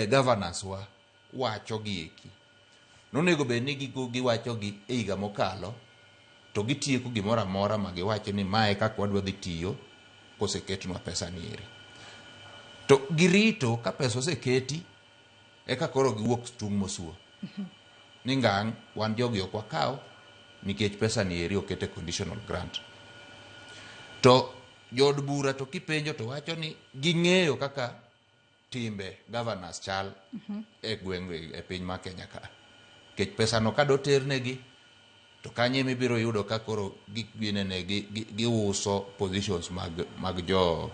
governors wa wacho gieki nonego bed ni giwacho gi e higa mokalo to gitieko gimoro amora ma giwacho ni mae kaka wadwa dhi tiyo koseketnwa pesa ni eri to girito ka pesa oseketi eka koro giwuok tung' mosuo ni ngang' wan jogi ok wakaw nikech pesa ni eri okete conditional grant to jod bura to kipenjo to wacho ni ging'eyo kaka timbe governors chal e gwenge e piny ma Kenya ka kech pesa no kado ternegi to kanye mibiro yudo ka koro ginene giuso positions mag jo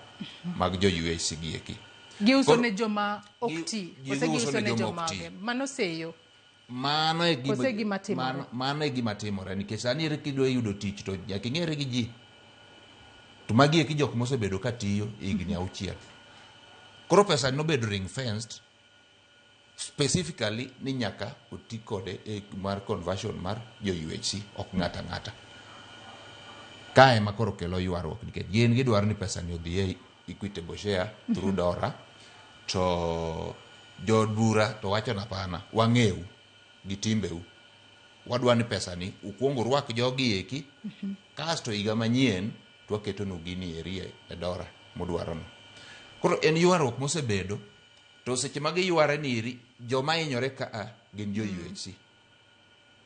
UHC gieki giuso ne joma okti giuso ne joma mano seyo mano e gima timore nikech sani ere kidwa yudo tich to nyaka ing'ere gi ji to magi eki jok mosebedo ka tiyo higni 6 koro pesa no bedo ring fenced specifically ni nyaka oti kode e mar conversion mar jo UHC ok ng'ata kae ma koro kelo ywaruok nikech gin gidwaro ni pesa ni odhi e equitable share through Dora to jod bura to wacho na pana wang'eu gi timbeu wadwa ni pesa ni ukuongo rwak jogi eki kasto higa manyien to waketo no gini eri e Dora modwaro no koro en ywaruok mosebedo to seche magi yware ni eri joma hinyore ka gin jo UHC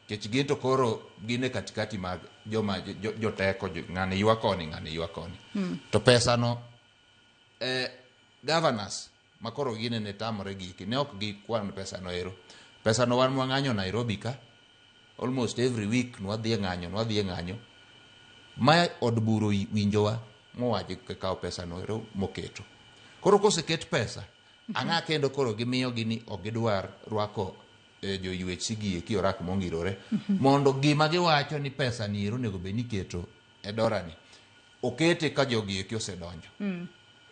kech gin to koro gine katikati mag joma joteko ng'ane ywa koni to pesa no governors makoro gine ne tamore giki ne ok gikwan pesa no ero pesa no wan mwang'anyo Nairobi ka almost every week nwadhi e ng'anyo ma od buro winjowa mowaje kawo pesa no ero moketo koro koseket pesa ang'a kendo koro gimiyo gini ogidwar rwako jo UHC gieki orak mongirore mondo gima giwacho ni pesa ni ero nego bed ni keto e Dora ni okete ka jogi eki osedonjo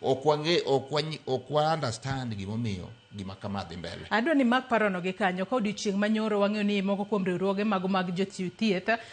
ok wa understand gimomiyo gima kama dhi mbele adwa ni mak parono gi kanyo ka odiochieng' manyoro wang'eyo ni moko kuom riwruoge mag jochiw thieth